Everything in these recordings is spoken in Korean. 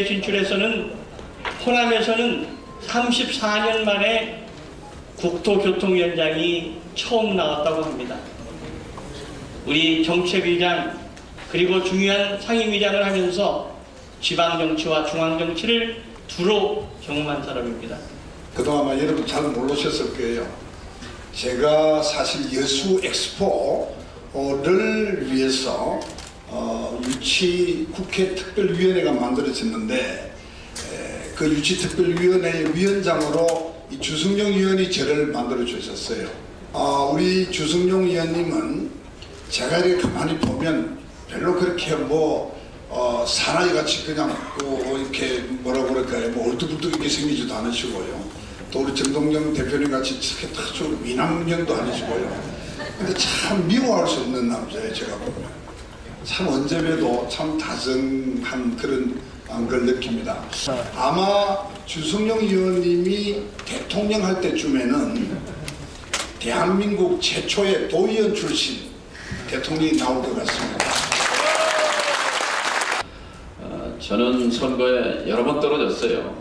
진출에서는 호남에서는 34년 만에 국토교통위원장이 처음 나왔다고 합니다. 우리 정책위장 그리고 중요한 상임위장을 하면서 지방정치와 중앙정치를 두루 경험한 사람입니다. 그동안 아마 여러분 잘 모르셨을 거예요. 제가 사실 여수 엑스포를 위해서 유치 국회 특별위원회가 만들어졌는데 그 유치특별위원회의 위원장으로 이 주승용 의원이 저를 만들어 주셨어요. 우리 주승용 의원님은 제가 이렇게 가만히 보면 별로 그렇게 사나이 같이 그냥 이렇게 뭐라고 그럴까요? 얼뚝불뚝 이렇게 생기지도 않으시고요. 또 우리 정동영 대표님 같이 이렇게 딱 미남형도 아니시고요. 근데 참 미워할 수 없는 남자예요, 제가 보면. 참 언제 봬도 참 다정한 그런 걸 느낍니다. 아마 주승용 의원님이 대통령 할 때쯤에는 대한민국 최초의 도의원 출신 대통령이 나올 것 같습니다. 저는 선거에 여러 번 떨어졌어요.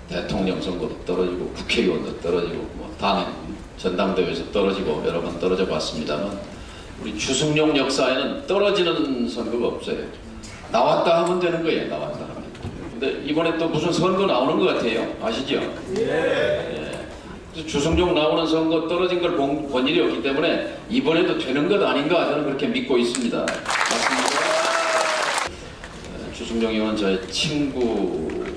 대통령 선거도 떨어지고 국회의원도 떨어지고 당 전당대회에서 떨어지고 여러 번 떨어져 봤습니다만 우리 주승용 역사에는 떨어지는 선거가 없어요. 나왔다 하면 되는 거예요. 나왔다 하면. 근데 이번에 또 무슨 선거 나오는 것 같아요. 아시죠? 예. 그래서 주승용 나오는 선거 떨어진 걸 본 일이 없기 때문에 이번에도 되는 것 아닌가 저는 그렇게 믿고 있습니다. 맞습니다. 주승용 의원 저의 친구이지만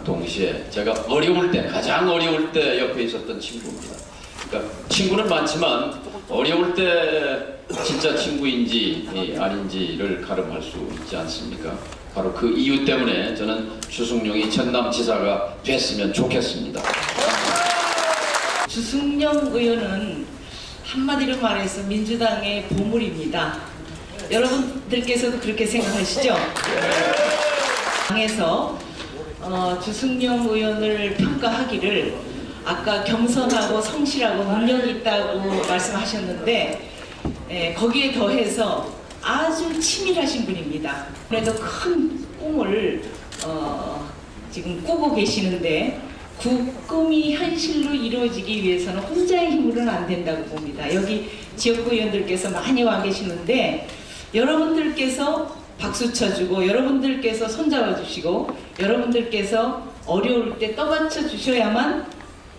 동시에 제가 어려울 때 가장 어려울 때 옆에 있었던 친구입니다. 그러니까 친구는 많지만 어려울 때 진짜 친구인지 아닌지를 가름할 수 있지 않습니까? 바로 그 이유 때문에 저는 주승용이 전남지사가 됐으면 좋겠습니다. 주승용 의원은 한마디로 말해서 민주당의 보물입니다. 여러분들께서도 그렇게 생각하시죠? 당에서 주승용 의원을 평가하기를 아까 겸손하고 성실하고 능력이 있다고 말씀하셨는데 거기에 더해서 아주 치밀하신 분입니다. 그래도 큰 꿈을 지금 꾸고 계시는데 그 꿈이 현실로 이루어지기 위해서는 혼자의 힘으로는 안 된다고 봅니다. 여기 지역구 의원들께서 많이 와 계시는데 여러분들께서 박수 쳐주고 여러분들께서 손잡아 주시고 여러분들께서 어려울 때 떠받쳐 주셔야만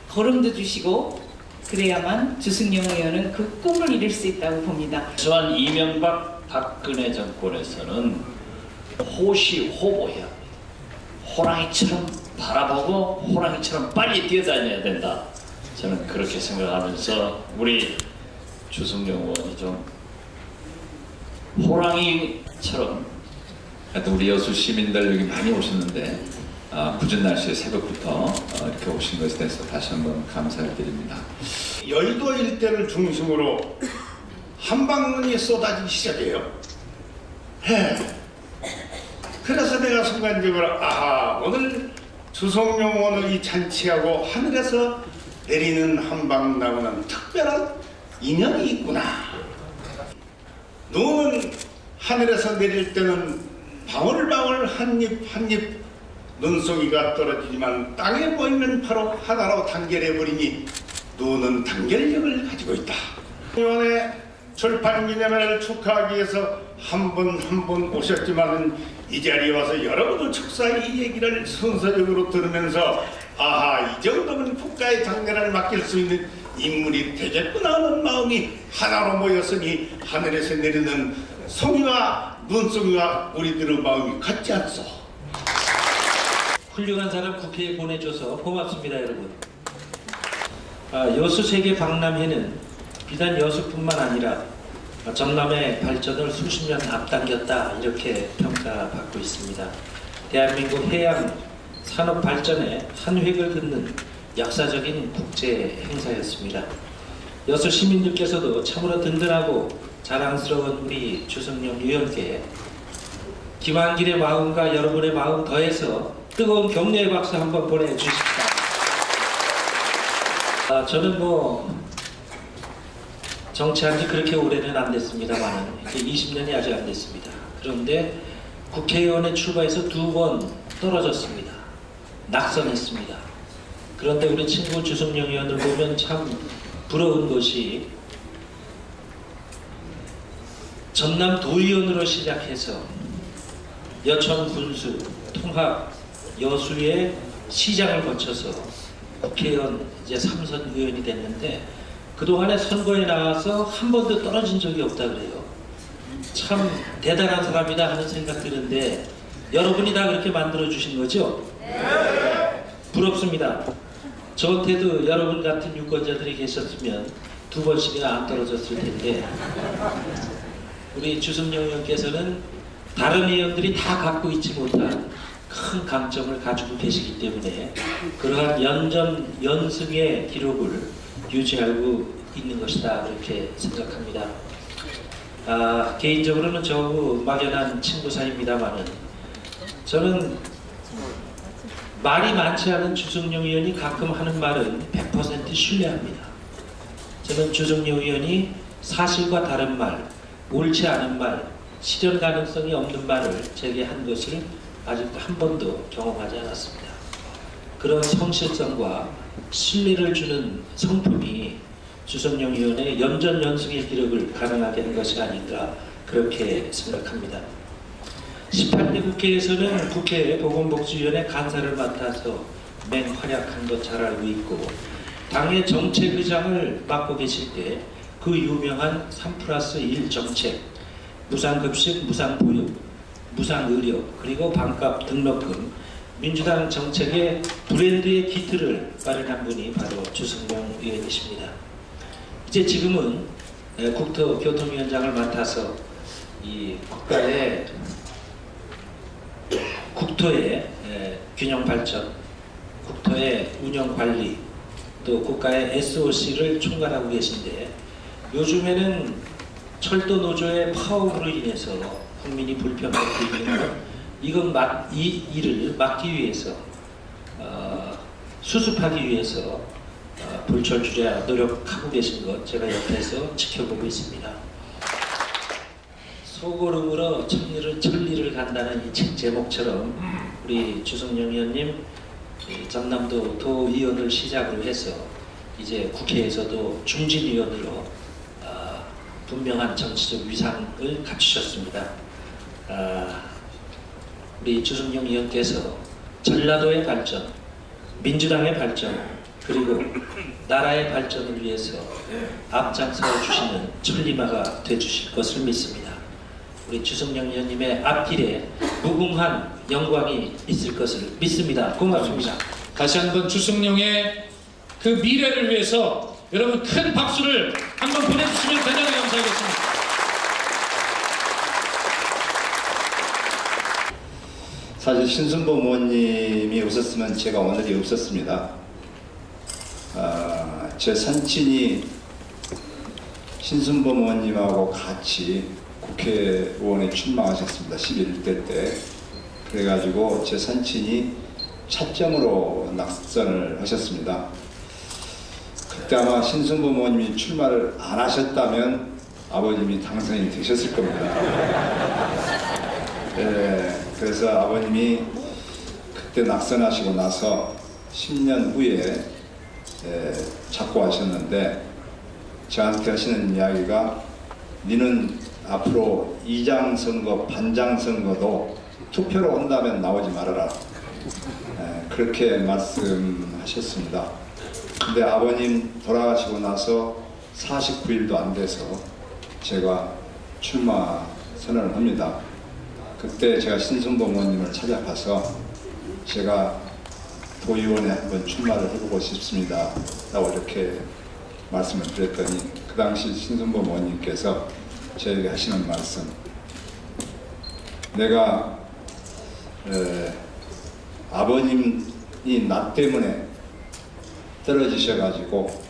걸음도 주시고 그래야만 주승용 의원은 그 꿈을 이룰 수 있다고 봅니다. 또한 이명박 박근혜 정권에서는 호시호보해야 합니다. 호랑이처럼 바라보고 호랑이처럼 빨리 뛰어다녀야 된다. 저는 그렇게 생각하면서 우리 주승용 의원이 좀 호랑이처럼 하여튼 우리 여수 시민들 여기 많이 오셨는데 궂은 날씨에 새벽부터 이렇게 오신 것에 대해서 다시 한번 감사를 드립니다. 여의도 일대를 중심으로 한방눈이 쏟아지기 시작해요. 그래서 내가 순간적으로 오늘 주승용 의원의 이 잔치하고 하늘에서 내리는 한방나무는 특별한 인연이 있구나. 눈은 하늘에서 내릴 때는 방울방울 한입 한입 눈송이가 떨어지지만 땅에 보이면 바로 하나로 단결해버리니 눈은 단결력을 가지고 있다. 의원의 출판 기념회를 축하하기 위해서 한 분 한 분 오셨지만 이 자리에 와서 여러분의 축사의 이 얘기를 순서적으로 들으면서 이 정도면 국가의 장례를 맡길 수 있는 인물이 되겠구나 하는 마음이 하나로 모였으니 하늘에서 내리는 송이와 눈송이와 우리들의 마음이 같지 않소. 훌륭한 사람 국회에 보내줘서 고맙습니다, 여러분. 여수 세계 박람회는 비단 여수뿐만 아니라 전남의 발전을 수십 년 앞당겼다 이렇게 평가받고 있습니다. 대한민국 해양 산업 발전에 한 획을 긋는 역사적인 국제 행사였습니다. 여수 시민들께서도 참으로 든든하고 자랑스러운 우리 주승용 의원께 김한길의 마음과 여러분의 마음 더해서 뜨거운 격려의 박수 한번 보내주십시오. 저는 정치한 지 그렇게 오래는 안 됐습니다만 20년이 아직 안 됐습니다. 그런데 국회의원에 출마해서 2번 떨어졌습니다. 낙선했습니다. 그런데 우리 친구 주승용 의원을 보면 참 부러운 것이 전남 도의원으로 시작해서 여천 군수, 통합, 여수의 시장을 거쳐서 국회의원 이제 3선 의원이 됐는데 그동안에 선거에 나와서 한 번도 떨어진 적이 없다 그래요. 참 대단한 사람이다 하는 생각 드는데 여러분이 다 그렇게 만들어 주신 거죠? 네. 부럽습니다. 저한테도 여러분 같은 유권자들이 계셨으면 2번씩이나 안 떨어졌을 텐데 우리 주승용 의원께서는 다른 의원들이 다 갖고 있지 못한 큰 강점을 가지고 계시기 때문에 그러한 연승의 기록을 유지하고 있는 것이다 그렇게 생각합니다. 개인적으로는 저하고 막연한 친구 사이입니다만은 저는 말이 많지 않은 주승용 의원이 가끔 하는 말은 100% 신뢰합니다. 저는 주승용 의원이 사실과 다른 말, 옳지 않은 말, 실현 가능성이 없는 말을 제게 한 것을 아직도 한 번도 경험하지 않았습니다. 그런 성실성과 신뢰를 주는 성품이 주승용 의원의 연전연승의 기록을 가능하게 한 것이 아닌가 그렇게 생각합니다. 18대 국회에서는 국회 보건복지위원회 간사를 맡아서 맹활약한 것 잘 알고 있고 당의 정책의장을 맡고 계실 때 그 유명한 3+1 정책, 무상급식, 무상보육, 무상의료, 그리고 반값 등록금, 민주당 정책의 브랜드의 기틀을 마련한 분이 바로 주승용 의원이십니다. 이제 지금은 국토교통위원장을 맡아서 이 국토의 균형 발전, 국토의 운영 관리, 또 국가의 SOC를 총괄하고 계신데 요즘에는 철도 노조의 파업으로 인해서 국민이 불편하고 있는 이 일을 막기 위해서 수습하기 위해서 불철주야 노력하고 계신 것 제가 옆에서 지켜보고 있습니다. 소고름으로 천리를 간다는 이 책 제목처럼 우리 주승용 의원님 전남도 도의원을 시작으로 해서 이제 국회에서도 중진위원으로 분명한 정치적 위상을 갖추셨습니다. 우리 주승용 의원께서 전라도의 발전, 민주당의 발전, 그리고 나라의 발전을 위해서 앞장서 주시는 천리마가 되주실 것을 믿습니다. 우리 주승용 의원님의 앞길에 무궁한 영광이 있을 것을 믿습니다. 고맙습니다. 다시 한번 주승용의 그 미래를 위해서 여러분 큰 박수를 한번 보내주시면 대단히 감사하겠습니다. 사실 신순범 의원님이 없었으면 제가 오늘이 없었습니다. 제 선친이 신순범 의원님하고 같이 국회의원에 출마하셨습니다. 11대 때. 그래가지고 제 선친이 차점으로 낙선을 하셨습니다. 그때 아마 신순범 의원님이 출마를 안 하셨다면 아버님이 당선이 되셨을 겁니다. 네, 그래서 아버님이 그때 낙선하시고 나서 10년 후에 자꾸 하셨는데 저한테 하시는 이야기가 니는 앞으로 2장 선거, 반장 선거도 투표로 한다면 나오지 말아라. 그렇게 말씀하셨습니다. 근데 아버님 돌아가시고 나서 49일도 안 돼서 제가 출마 선언을 합니다. 그때 제가 신순범 의원님을 찾아가서 제가 도의원에 한번 출마를 해보고 싶습니다 라고 이렇게 말씀을 드렸더니 그 당시 신순범 의원님께서 저에게 하시는 말씀, 내가 아버님이 나 때문에 떨어지셔가지고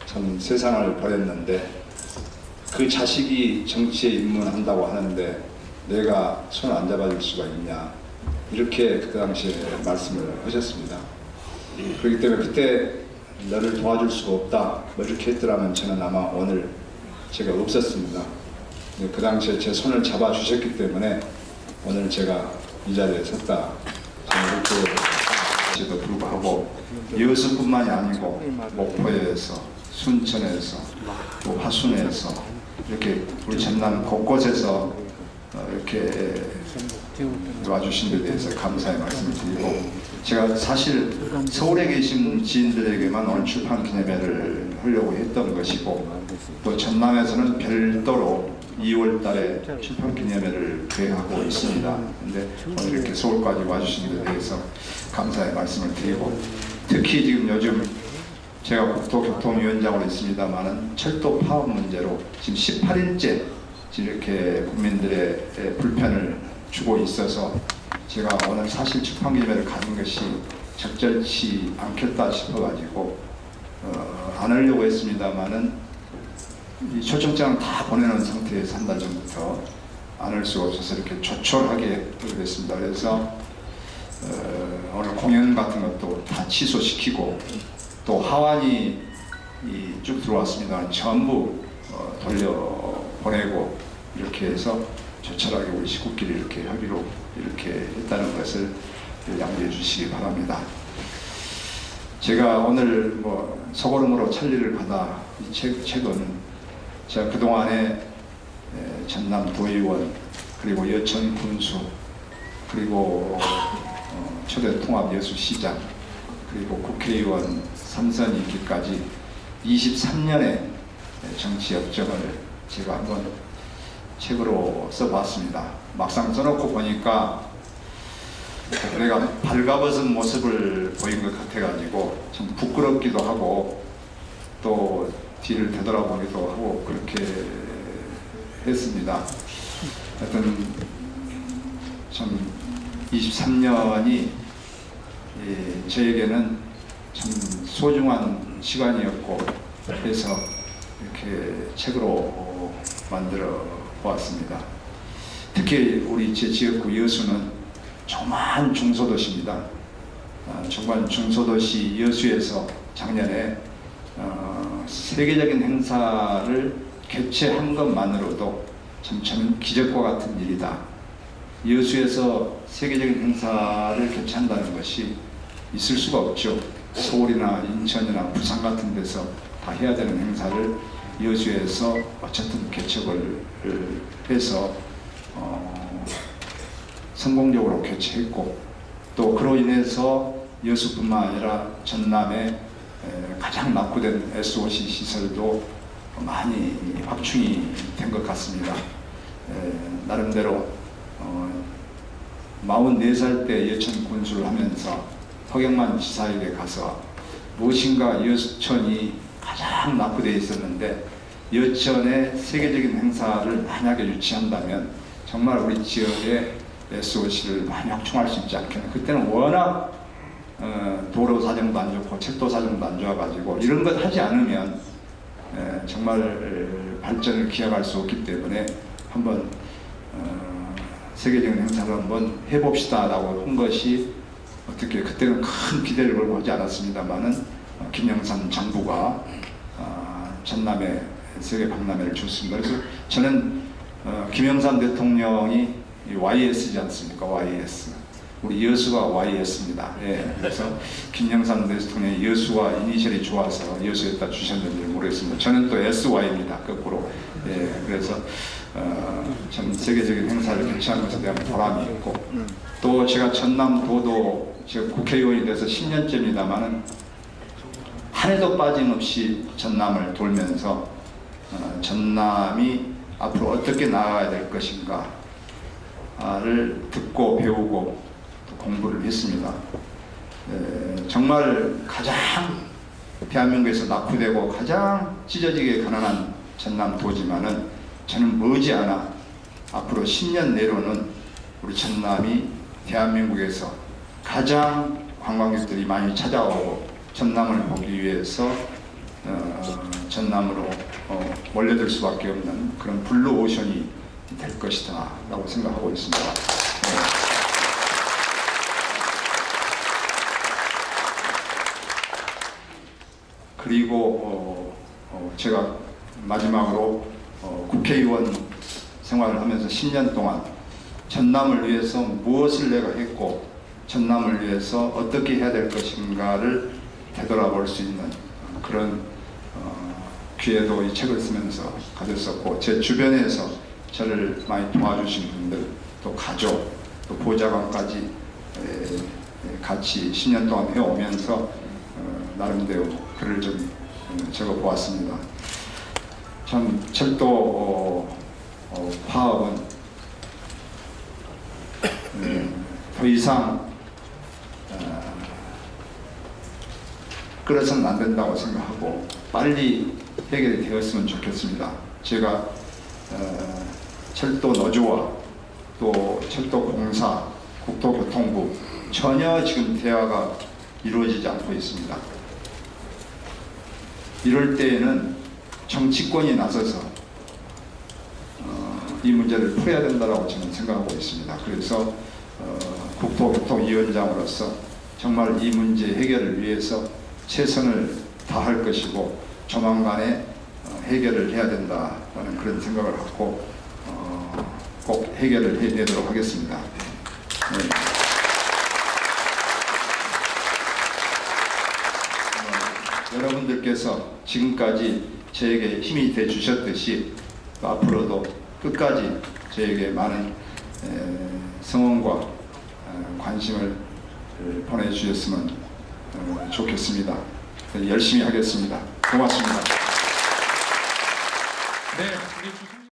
참 세상을 버렸는데 그 자식이 정치에 입문한다고 하는데 내가 손 안 잡아줄 수가 있냐, 이렇게 그 당시에 말씀을 하셨습니다. 그렇기 때문에 그때 너를 도와줄 수가 없다 뭐 이렇게 했더라면 저는 아마 오늘 제가 없었습니다. 그 당시에 제 손을 잡아주셨기 때문에 오늘 제가 이 자리에 섰다. 저는 이렇게 불구하고 여수뿐만이 아니고 목포에서, 순천에서, 또 화순에서 이렇게 우리 전남 곳곳에서 이렇게 와주신 데 대해서 감사의 말씀을 드리고, 제가 사실 서울에 계신 지인들에게만 오늘 출판 기념회를 하려고 했던 것이고, 또 전남에서는 별도로 2월 달에 출판 기념회를 계획하고 있습니다. 근데 오늘 이렇게 서울까지 와주신 데 대해서 감사의 말씀을 드리고, 특히 지금 요즘 제가 국토교통위원장으로 있습니다만은 철도 파업 문제로 지금 18일째 이렇게 국민들의 불편을 주고 있어서 제가 오늘 사실 출판기념회를 가는 것이 적절치 않겠다 싶어가지고 안 하려고 했습니다만은 이 초청장을 다 보내놓은 상태에서 한 달 전부터 안 할 수가 없어서 이렇게 조촐하게 하게 됐습니다. 그래서 오늘 공연 같은 것도 다 취소시키고, 또 하완이 쭉 들어왔습니다. 전부 돌려보내고 이렇게 해서 조촐하게 우리 식구끼리 이렇게 협의로 이렇게 했다는 것을 양해해 주시기 바랍니다. 제가 오늘 뭐 소고름으로 천리를 받아 이 책은 제가 그동안에 전남 도의원, 그리고 여천 군수, 그리고 초대 통합 예수시장, 그리고 국회의원 3선 2기까지 23년의 정치 역정을 제가 한번 책으로 써봤습니다. 막상 써놓고 보니까 내가 발가벗은 모습을 보인 것 같아가지고 좀 부끄럽기도 하고, 또 뒤를 되돌아보기도 하고 그렇게 했습니다. 하여튼 참 23년이 저에게는 참 소중한 시간이었고, 그래서 이렇게 책으로 만들어 보았습니다. 특히 우리 제 지역구 여수는 조그만 중소도시입니다. 조그만 중소도시 여수에서 작년에 세계적인 행사를 개최한 것만으로도 참 저는 기적과 같은 일이다. 여수에서 세계적인 행사를 개최한다는 것이 있을 수가 없죠. 서울이나 인천이나 부산 같은 데서 다 해야 되는 행사를 여수에서 어쨌든 개척을 해서 성공적으로 개최했고, 또 그로 인해서 여수뿐만 아니라 전남의 가장 낙후된 SOC 시설도 많이 확충이 된 것 같습니다. 나름대로 44살 때 여천 군수를 하면서 허경만 지사에게 가서 무엇인가 여천이 가장 낙후되어 있었는데 여천의 세계적인 행사를 만약에 유치한다면 정말 우리 지역의 SOC를 많이 확충할 수 있지 않겠나. 그때는 워낙 도로 사정도 안 좋고 철도 사정도 안 좋아가지고 이런 것 하지 않으면 정말 발전을 기약할 수 없기 때문에 한번 세계적인 행사를 한번 해봅시다 라고 한 것이, 어떻게 그때는 큰 기대를 걸고 하지 않았습니다만은 김영삼 정부가 전남에 세계 박람회를 줬습니다. 그래서 저는 김영삼 대통령이 YS지 않습니까? YS. 우리 여수가 YS입니다. 예, 그래서 김영삼 대통령이 여수와 이니셜이 좋아서 여수에다 주셨는지 모르겠습니다. 저는 또 SY입니다. 거꾸로. 예, 그래서 참 세계적인 행사를 개최한 것에 대한 보람이 있고, 또 제가 전남도도 제가 국회의원이 돼서 10년째입니다만은 한 해도 빠짐없이 전남을 돌면서 전남이 앞으로 어떻게 나아가야 될 것인가를 듣고 배우고 공부를 했습니다. 정말 가장 대한민국에서 낙후되고 가장 찢어지게 가난한 전남도지만은 저는 머지않아 앞으로 10년 내로는 우리 전남이 대한민국에서 가장 관광객들이 많이 찾아오고 전남을 보기 위해서 전남으로 몰려들 수밖에 없는 그런 블루오션이 될 것이다 라고 생각하고 있습니다. 그리고 제가 마지막으로 국회의원 생활을 하면서 10년 동안 전남을 위해서 무엇을 내가 했고 전남을 위해서 어떻게 해야 될 것인가를 되돌아볼 수 있는 그런 기회도 이 책을 쓰면서 가졌었고, 제 주변에서 저를 많이 도와주신 분들, 또 가족, 또 보좌관까지 같이 10년 동안 해오면서 나름대로 글을 좀 적어보았습니다. 참 철도 파업은 더 이상 끌어서는 안 된다고 생각하고 빨리 해결이 되었으면 좋겠습니다. 제가 철도 노조와 또 철도공사, 국토교통부 전혀 지금 대화가 이루어지지 않고 있습니다. 이럴 때에는 정치권이 나서서 이 문제를 풀어야 된다고 저는 생각하고 있습니다. 그래서 국토교통위원장으로서 정말 이 문제 해결을 위해서 최선을 다할 것이고 조만간에 해결을 해야 된다는 그런 생각을 갖고 꼭 해결을 해내도록 하겠습니다. 네. 여러분들께서 지금까지 저에게 힘이 돼 주셨듯이 또 앞으로도 끝까지 저에게 많은 성원과 관심을 보내주셨으면 좋겠습니다. 열심히 하겠습니다. 고맙습니다.